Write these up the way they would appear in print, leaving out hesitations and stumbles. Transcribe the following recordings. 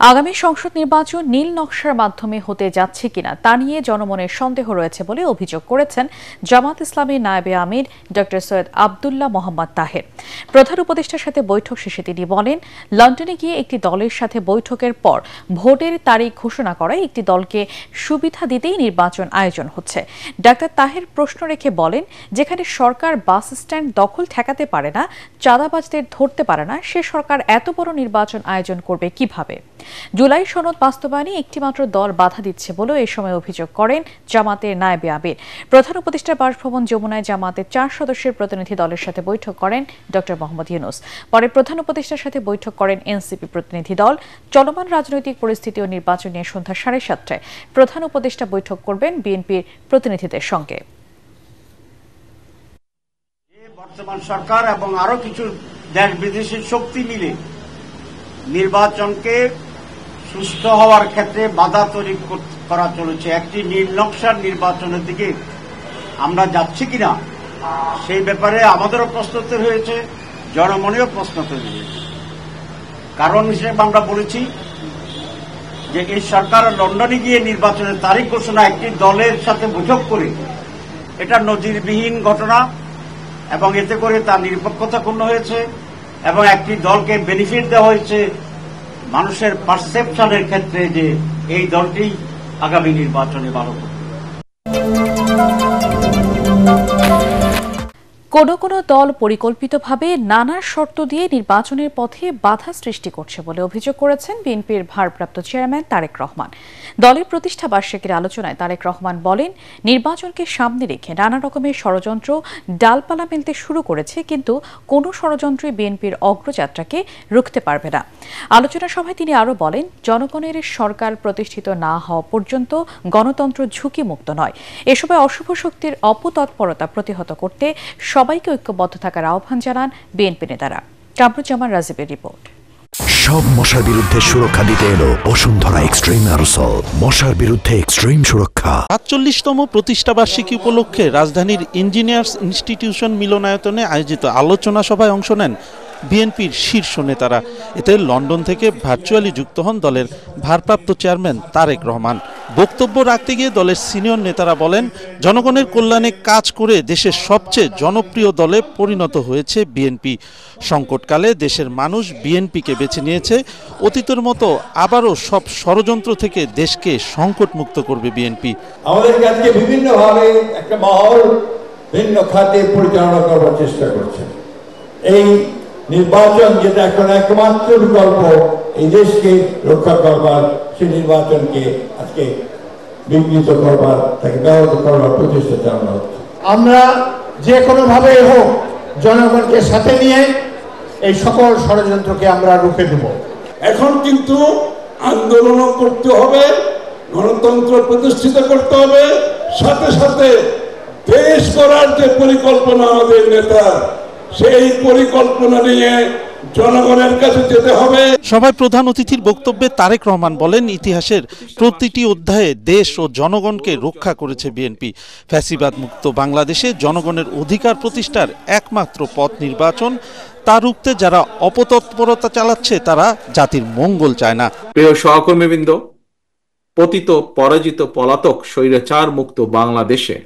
আগামী সংসদ নির্বাচন নীল নকশার মাধ্যমে হতে যাচ্ছে কিনা তা নিয়ে জনমনের সন্দেহ রয়েছে বলে অভিযোগ করেছেন জামাত ইসলামী নায়েবে আমির ড সৈয়দ আব্দুল্লাহ মোহাম্মদ তাহের। প্রধান উপদেষ্টার সাথে বৈঠক শেষে তিনি বলেন, লন্ডনে গিয়ে একটি দলের সাথে বৈঠকের পর ভোটের তারিখ ঘোষণা করায় একটি দলকে সুবিধা দিতেই নির্বাচন আয়োজন হচ্ছে। ড তাহের প্রশ্ন রেখে বলেন, যেখানে সরকার বাস স্ট্যান্ড দখল ঠেকাতে পারে না, চাঁদাবাজদের ধরতে পারে না, সে সরকার এত বড় নির্বাচন আয়োজন করবে কিভাবে? জুলাই সনদ বাস্তবায়নে একটিমাত্র দল বাধা দিচ্ছে বলেও এ সময় অভিযোগ করেন জামাতের নায়েবে আমির। প্রধান উপদেষ্টার বাসভবন যমুনায় জামাতের 4 সদস্যের প্রতিনিধি দলের সাথে বৈঠক করেন ড মোহাম্মদ ইউনূস। পরে প্রধান উপদেষ্টার সাথে বৈঠক করেন এনসিপি প্রতিনিধি দল। চলমান রাজনৈতিক পরিস্থিতি ও নির্বাচন নিয়ে সন্ধ্যা 7:30টায় প্রধান উপদেষ্টা বৈঠক করবেন বিএনপির প্রতিনিধিদের সঙ্গে। বর্তমান সরকার এবং আরো কিছু দেশ বিদেশের শক্তি মিলে নির্বাচনকে সুস্থ হওয়ার ক্ষেত্রে বাধা তৈরি করা চলেছে। একটি নীল নকশার নির্বাচনের দিকে আমরা যাচ্ছি কিনা সেই ব্যাপারে আমাদেরও প্রশ্ন তৈরি হয়েছে, জনমনেও প্রশ্ন তৈরি হয়েছে। কারণ হিসেবে আমরা বলেছি যে এই সরকার লন্ডনে গিয়ে নির্বাচনের তারিখ ঘোষণা একটি দলের সাথে বৈঠক করে এটা নজিরবিহীন ঘটনা এবং এতে করে তার নিরপেক্ষতা ক্ষুণ্ণ হয়েছে এবং একটি দলকে বেনিফিট দেওয়া হয়েছে মানুষের পারসেপশনের ক্ষেত্রে যে এই দলটি আগামী নির্বাচনে ভালো করবে। কোনো দল পরিকল্পিতভাবে নানা শর্ত দিয়ে নির্বাচনের পথে বাধা সৃষ্টি করছে বলে অভিযোগ করেছেন বিএনপির ভারপ্রাপ্ত চেয়ারম্যান তারেক রহমান। দলের প্রতিষ্ঠা বার্ষিকীর আলোচনায় তারেক রহমান বলেন, নির্বাচনকে সামনে রেখে নানা রকমের ষড়যন্ত্র ডালপালা মেলতে শুরু করেছে, কিন্তু কোনো ষড়যন্ত্রই বিএনপির অগ্রযাত্রাকে রুখতে পারবে না। আলোচনা সভায় তিনি আরও বলেন, জনগণের সরকার প্রতিষ্ঠিত না হওয়া পর্যন্ত গণতন্ত্র ঝুঁকিমুক্ত নয়। এ সময় অশুভ শক্তির অপতৎপরতা প্রতিহত করতে সবাইকে ঐক্যবদ্ধ থাকার আহ্বান জানান বিএনপি নেতারা। কামরুজ্জামান রাজীবের রিপোর্ট। সব মশার বিরুদ্ধে সুরক্ষা দিতে এলো বসুন্ধরা এক্সট্রিম অ্যারোসল। মশার বিরুদ্ধে এক্সট্রিম সুরক্ষা। ৪৫তম প্রতিষ্ঠা বার্ষিকী উপলক্ষে রাজধানীর ইঞ্জিনিয়ার্স ইনস্টিটিউশন মিলনায়তনে আয়োজিত আলোচনা সভায় অংশ নেন বিএনপির শীর্ষ নেতারা। এতে লন্ডন থেকে ভার্চুয়ালি যুক্ত হন দলের ভারপ্রাপ্ত চেয়ারম্যান তারেক রহমান। বক্তব্য রাখতে গিয়ে দলের সিনিয়র নেতারা বলেন, জনগণের কল্যাণে কাজ করে দেশের সবচেয়ে জনপ্রিয় দলে পরিণত হয়েছে বিএনপি। সংকটকালে দেশের মানুষ বিএনপিকে বেছে নিয়েছে। অতীতের মতো আবারও সব ষড়যন্ত্র থেকে দেশকে সংকটমুক্ত করবে বিএনপি। আমাদের আজকে বিভিন্নভাবে একটা মহল ভিন্ন খাতে পরিচালনা করার চেষ্টা করছে। এই নির্বাচন যেটা এখন একমাত্র বিকল্প এই দেশকে রক্ষা করবার, সেই নির্বাচনকে আজকে বিঘ্নিত করবার, তাকে ব্যাহত করবার প্রচেষ্টা চালানো হচ্ছে। আমরা যে কোনোভাবে হোক জনগণকে সাথে নিয়ে এই সকল ষড়যন্ত্রকে আমরা রুখে দেব। এখন কিন্তু আন্দোলনও করতে হবে, গণতন্ত্র প্রতিষ্ঠিত করতে হবে, সাথে সাথে দেশ গড়ার যে পরিকল্পনা আমাদের নেতা, সেই পরিকল্পনা নিয়ে জনগণের কাছে যেতে হবে। সভায় প্রধান অতিথির বক্তব্যে তারেক রহমান বলেন, ইতিহাসের প্রতিটি অধ্যায়ে দেশ ও জনগণকে রক্ষা করেছে বিএনপি। ফ্যাসিবাদ মুক্ত বাংলাদেশে জনগণের অধিকার প্রতিষ্ঠার একমাত্র পথ নির্বাচন। তা রুখতে যারা অপতৎপরতা চালাচ্ছে তারা জাতির মঙ্গল চায় না। প্রিয় সহকর্মীবৃন্দ, পতিত পরাজিত পলাতক স্বৈরাচার মুক্ত বাংলাদেশে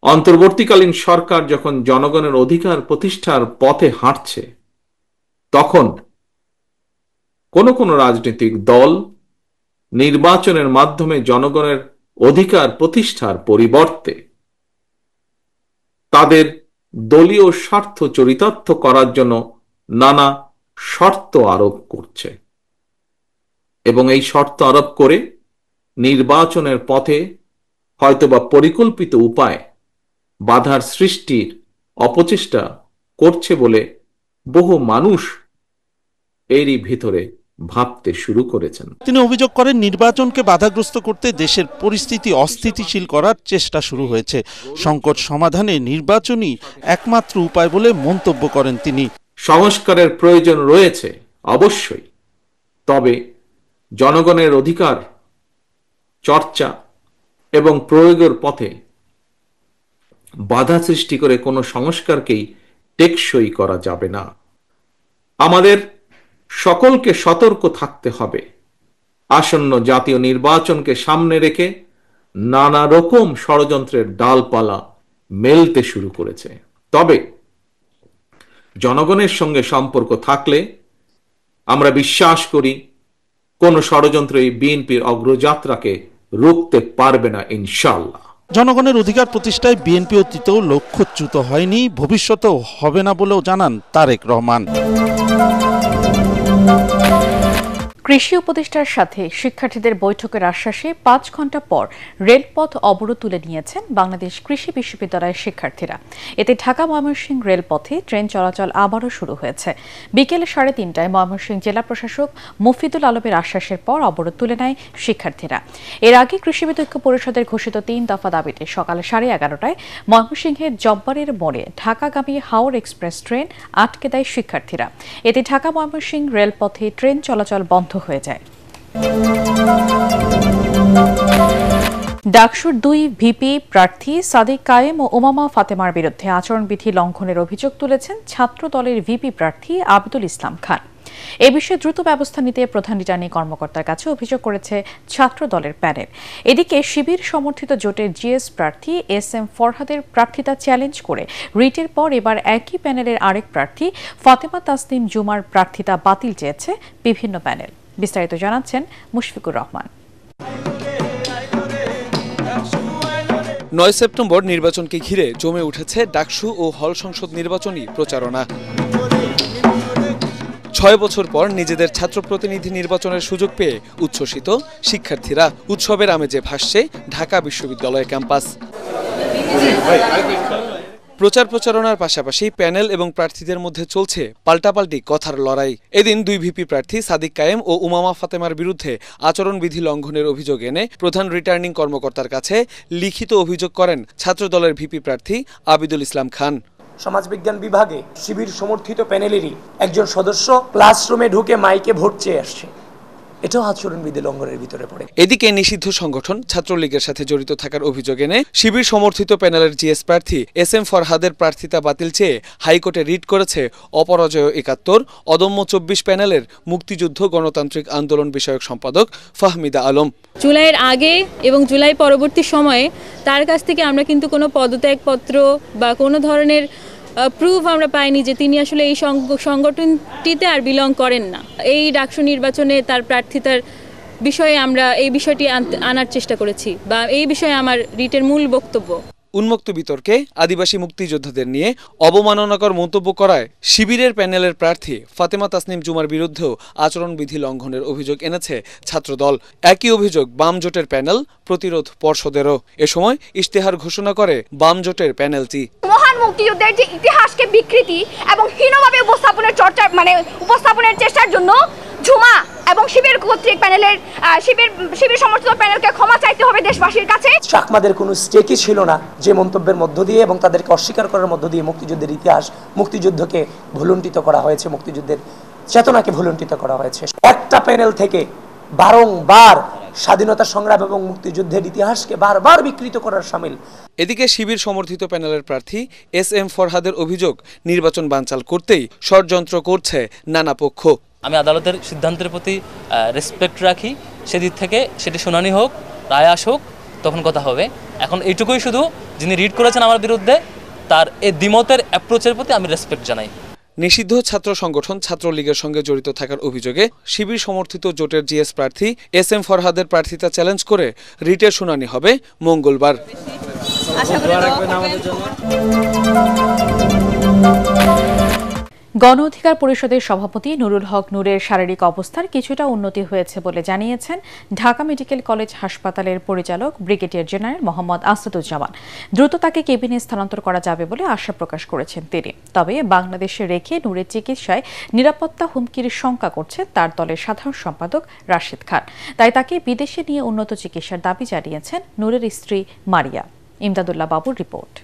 অন্তর্বর্তীকালীন সরকার যখন জনগণের অধিকার প্রতিষ্ঠার পথে হাঁটছে, তখন কোন রাজনৈতিক দল নির্বাচনের মাধ্যমে জনগণের অধিকার প্রতিষ্ঠার পরিবর্তে তাদের দলীয় স্বার্থ চরিতার্থ করার জন্য নানা শর্ত আরোপ করছে এবং এই শর্ত আরোপ করে নির্বাচনের পথে হয়তোবা পরিকল্পিত উপায় বাধার সৃষ্টির অপচেষ্টা করছে বলে বহু মানুষ এরই ভিতরে ভাবতে শুরু করেছেন। তিনি অভিযোগ করেন, নির্বাচনকে বাধাগ্রস্ত করতে দেশের পরিস্থিতি অস্থিতিশীল করার চেষ্টা শুরু হয়েছে। সংকট সমাধানে নির্বাচনই একমাত্র উপায় বলে মন্তব্য করেন তিনি। সংস্কারের প্রয়োজন রয়েছে অবশ্যই, তবে জনগণের অধিকার চর্চা এবং প্রয়োগের পথে বাধা সৃষ্টি করে কোনো সংস্কারকেই টেকসই করা যাবে না। আমাদের সকলকে সতর্ক থাকতে হবে। আসন্ন জাতীয় নির্বাচনকে সামনে রেখে নানা রকম ষড়যন্ত্রের ডালপালা মেলতে শুরু করেছে। তবে জনগণের সঙ্গে সম্পর্ক থাকলে আমরা বিশ্বাস করি কোন ষড়যন্ত্র এই বিএনপির অগ্রযাত্রাকে রুখতে পারবে না ইনশাআল্লাহ। জনগণের অধিকার প্রতিষ্ঠায় বিএনপি অতীতেও লক্ষ্যচ্যুত হয়নি, ভবিষ্যতেও হবে না বলেও জানান তারেক রহমান। কৃষি উপদেষ্টার সাথে শিক্ষার্থীদের বৈঠকের আশ্বাসে 5 ঘন্টা পর রেলপথ অবরোধ তুলে নিয়েছেন বাংলাদেশ কৃষি বিশ্ববিদ্যালয়ের শিক্ষার্থীরা। এতে ঢাকা ময়মনসিংহ রেলপথে ট্রেন চলাচল আবারও শুরু হয়েছে। বিকেল 3:30টায় ময়মনসিংহ জেলা প্রশাসক মফিদুল আলমের আশ্বাসের পর অবরোধ তুলে নেয় শিক্ষার্থীরা। এর আগে কৃষিবিদ ঐক্য পরিষদের ঘোষিত 3 দফা দাবিতে সকাল 11:30টায় ময়মনসিংহের জব্বারের মোড়ে ঢাকাগামী হাওর এক্সপ্রেস ট্রেন আটকে দেয় শিক্ষার্থীরা। এতে ঢাকা ময়মনসিংহ রেলপথে ট্রেন চলাচল বন্ধ হয়ে যায়। ডাকসুর 2 ভিপি প্রার্থী সাদিক কায়েম ও উমামা ফাতেমার বিরুদ্ধে আচরণবিধি লঙ্ঘনের অভিযোগ তুলেছেন ছাত্র দলের ভিপি প্রার্থী আবিদুল ইসলাম খান। এ বিষয়ে দ্রুত ব্যবস্থা নিতে প্রধান রিটার্নিং কর্মকর্তার কাছে অভিযোগ করেছে ছাত্র দলের প্যানেল। এদিকে শিবির সমর্থিত জোটের জিএস প্রার্থী SM ফরহাদের প্রার্থিতা চ্যালেঞ্জ করে রিটের পর এবার একই প্যানেলের আরেক প্রার্থী ফাতেমা তাসনিম জুমার প্রার্থিতা বাতিল চেয়েছে বিভিন্ন প্যানেল। বিস্তারিত জানাচ্ছেন মুশফিকুর রহমান। 9 সেপ্টেম্বর নির্বাচনকে ঘিরে জমে উঠেছে ডাকসু ও হল সংসদ নির্বাচনী প্রচারণা। 6 বছর পর নিজেদের ছাত্র প্রতিনিধি নির্বাচনের সুযোগ পেয়ে উচ্ছ্বসিত শিক্ষার্থীরা। উৎসবের আমেজে ভাসছে ঢাকা বিশ্ববিদ্যালয় ক্যাম্পাস। প্রচারণার পাশাপাশি প্যানেল এবং প্রার্থীদের মধ্যে চলছে পাল্টাপাল্টি কথার লড়াই। এদিন 2 ভিপি প্রার্থী সাদিক কায়েম ও উমামা ফাতেমার বিরুদ্ধে আচরণবিধি লঙ্ঘনের অভিযোগ এনে প্রধান রিটার্নিং কর্মকর্তার কাছে লিখিত অভিযোগ করেন ছাত্রদলের ভিপি প্রার্থী আবিদুল ইসলাম খান। সমাজবিজ্ঞান বিভাগে শিবির সমর্থিত প্যানেলেরই একজন সদস্য ক্লাসরুমে ঢুকে মাইকে ভোট চেয়ে আসছে, এটাও আচরণবিধি লঙ্ঘনের ভিতরে পড়ে। এদিকে নিষিদ্ধ সংগঠন ছাত্রলীগের সাথে জড়িত থাকার অভিযোগ এনে শিবির সমর্থিত প্যানেলের জিএস প্রার্থী SM ফরহাদের প্রার্থিতা বাতিল চেয়ে হাইকোর্টে রিট করেছে অপরাজয় 71 অদম্য 24 প্যানেলের মুক্তিযুদ্ধ গণতান্ত্রিক আন্দোলন বিষয়ক সম্পাদক ফাহমিদা আলম। জুলাইয়ের আগে এবং জুলাই পরবর্তী সময়ে তার কাছ থেকে আমরা কিন্তু কোনো পদত্যাগপত্র বা কোনো ধরনের প্রুফ আমরা পাইনি যে তিনি আসলে এই সংগঠনটিতে আর বিলং করেন না। এই ডাকসু নির্বাচনে তার প্রার্থিতার বিষয়ে আমরা এই বিষয়টি আনার চেষ্টা করেছি, বা এই বিষয়ে আমার রিটের মূল বক্তব্য। উন্মুক্ত বিতর্কে আদিবাসী মুক্তিযোদ্ধাদের নিয়ে অবমাননাকর মন্তব্য করায় শিবিরের প্যানেলের প্রার্থী ফাতেমা তাসনিম জুমার বিরুদ্ধেও আচরণবিধি লঙ্ঘনের অভিযোগ এনেছে ছাত্রদল। একই অভিযোগ বাম জোটের প্যানেল প্রতিরোধ পর্ষদেরও। এ সময় ইশতেহার ঘোষণা করে বাম জোটের প্যানেলটি। মহান মুক্তিযুদ্ধের যে ইতিহাসকে বিকৃতি এবং হীনভাবে উপস্থাপনের চেষ্টার জন্য ঝুমা এবং শিবির কর্তৃক প্যানেলের শিবির সমর্থিত প্যানেলকে ক্ষমা চাইতে হবে দেশবাসীর কাছে। চাকমাদের কোনো স্টেকই ছিল না যে মন্তব্যের মধ্য দিয়ে এবং তাদেরকে অস্বীকার করার মধ্য দিয়ে মুক্তিযুদ্ধের ইতিহাস, মুক্তিযুদ্ধকে ভুলুণ্ঠিত করা হয়েছে, মুক্তিযুদ্ধের চেতনাকে ভুলুণ্ঠিত করা হয়েছে। একটা প্যানেল থেকে বারংবার স্বাধীনতা সংগ্রাম এবং মুক্তিযুদ্ধের ইতিহাসকে বারবার বিকৃত করার শামিল। এদিকে শিবির সমর্থিত প্যানেলের প্রার্থী SM ফরহাদের অভিযোগ নির্বাচন বানচাল করতেই ষড়যন্ত্র করছে নানা পক্ষ। আমি আদালতের সিদ্ধান্তের প্রতি রেসপেক্ট রাখি, সেদিক থেকে সেটি শুনানি হোক, রায় আসুক, তখন কথা হবে। এখন এইটুকুই শুধু, যিনি রিড করেছেন আমার বিরুদ্ধে তার এই দ্বিমতের অ্যাপ্রোচের প্রতি আমি রেসপেক্ট জানাই। নিষিদ্ধ ছাত্র সংগঠন ছাত্রলীগের সঙ্গে জড়িত থাকার অভিযোগে শিবির সমর্থিত জোটের জিএস প্রার্থী SM ফরহাদের প্রার্থিতা চ্যালেঞ্জ করে রিটের শুনানি হবে মঙ্গলবার। গণ অধিকার পরিষদের সভাপতি নুরুল হক নূরের শারীরিক অবস্থার কিছুটা উন্নতি হয়েছে বলে জানিয়েছেন ঢাকা মেডিকেল কলেজ হাসপাতালের পরিচালক ব্রিগেডিয়ার জেনারেল মোহাম্মদ আসাদুজ্জামান। দ্রুত তাকে কেবিনে স্থানান্তর করা যাবে বলে আশা প্রকাশ করেছেন তিনি। তবে বাংলাদেশে রেখে নূরের চিকিৎসায় নিরাপত্তা হুমকির শঙ্কা করছেন তার দলের সাধারণ সম্পাদক রাশেদ খান। তাই তাকে বিদেশে নিয়ে উন্নত চিকিৎসার দাবি জানিয়েছেন নূরের স্ত্রী মারিয়া। ইমদাদুল্লাহ বাবুর রিপোর্ট।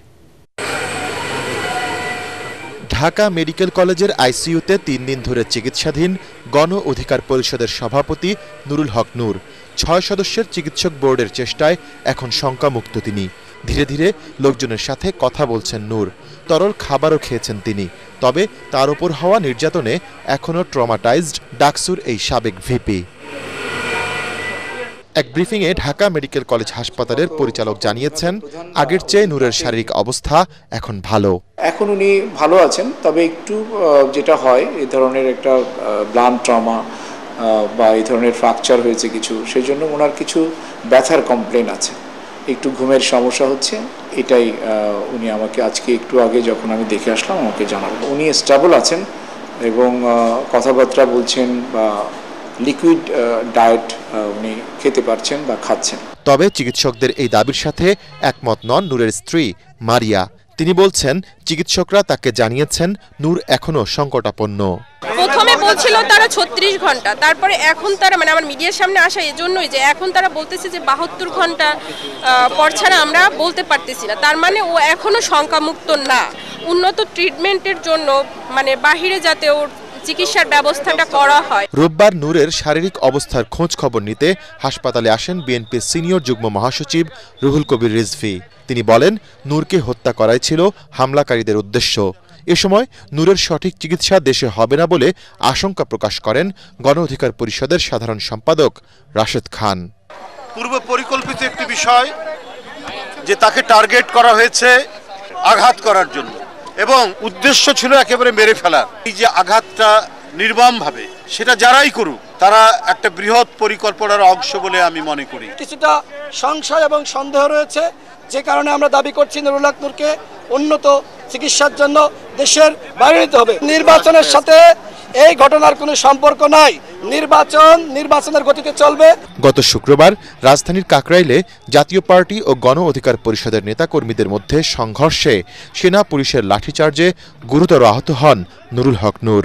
ঢাকা মেডিকেল কলেজের আইসিইউতে 3 দিন ধরে চিকিৎসাধীন গণ অধিকার পরিষদের সভাপতি নুরুল হক নূর। 6 সদস্যের চিকিৎসক বোর্ডের চেষ্টায় এখন শঙ্কামুক্ত তিনি। ধীরে ধীরে লোকজনের সাথে কথা বলছেন নূর। তরল খাবারও খেয়েছেন তিনি। তবে তার উপর হওয়া নির্যাতনে এখনও ট্রমাটাইজড ডাকসুর এই সাবেক ভিপি। এক ব্রিফিংয়ে ঢাকা মেডিকেল কলেজ হাসপাতালের পরিচালক জানিয়েছেন, আগের চেয়ে নূরের শারীরিক অবস্থা এখন ভালো। এখন উনি ভালো আছেন, তবে একটু যেটা হয় এই ধরনের একটা ব্লান্ট ট্রমা বা এই ধরনের ফ্র্যাকচার হয়েছে কিছু, সেই জন্য ওনার কিছু ব্যথার কমপ্লেন আছে, একটু ঘুমের সমস্যা হচ্ছে। এটাই উনি আমাকে আজকে একটু আগে যখন আমি দেখে আসলাম আমাকে জানালেন। উনি স্টেবল আছেন এবং কথাবার্তা বলছেন বা লিকুইড ডায়েট উনি খেতে পারছেন বা খাচ্ছেন। তবে চিকিৎসকদের এই দাবির সাথে একমত নন নূরের স্ত্রী মারিয়া। তিনি বলছেন, চিকিৎসকরা তাকে জানিয়েছেন নূর এখনো সংকটাপন্ন। প্রথমে বলছিল তারা 36 ঘন্টা, তারপরে এখন তারা মানে আমার মিডিয়ার সামনে আসা এজন্যই যে এখন তারা বলতেছে যে 72 ঘন্টা পর ছাড়া আমরা বলতে পারতেছি না। তার মানে ও এখনো শঙ্কামুক্ত না। উন্নত ট্রিটমেন্টের জন্য মানে বাহিরে যাতে ওর চিকিৎসার ব্যবস্থাটা করা হয়। রোববার নূরের শারীরিক অবস্থার খোঁজ খবর নিতে হাসপাতালে আসেন বিএনপির সিনিয়র যুগ্ম মহাসচিব রুহুল কবির রিজভী। তিনি বলেন, নূরকে হত্যা করাই ছিল হামলাকারীদের উদ্দেশ্য। এ সময় নূরের সঠিক চিকিৎসা দেশে হবে না বলে আশঙ্কা প্রকাশ করেন গণ অধিকার পরিষদের সাধারণ সম্পাদক রাশেদ খান। পূর্ব পরিকল্পিত একটি বিষয় যে তাকে টার্গেট করা হয়েছে আঘাত করার জন্য এবং উদ্দেশ্য ছিল একেবারে মেরে ফেলার। এই যে আঘাতটা নির্মমভাবে, সেটা যারাই করুক তারা একটা বৃহৎ পরিকল্পনার অংশ বলে আমি মনে করি। কিছুটা সংশয় এবং সন্দেহ রয়েছে, যে কারণে আমরা দাবি করছি নুরুল হক নূরকে উন্নত চিকিৎসার জন্য দেশের বাইরে নিতে হবে। নির্বাচনের সাথে এই ঘটনার কোনো সম্পর্ক নাই। নির্বাচনের গতিতে চলবে। গত শুক্রবার রাজধানীর কাকরাইলে জাতীয় পার্টি ও গণ অধিকার পরিষদের নেতাকর্মীদের মধ্যে সংঘর্ষে সেনা পুলিশের লাঠিচার্জে গুরুতর আহত হন নুরুল হক নূর।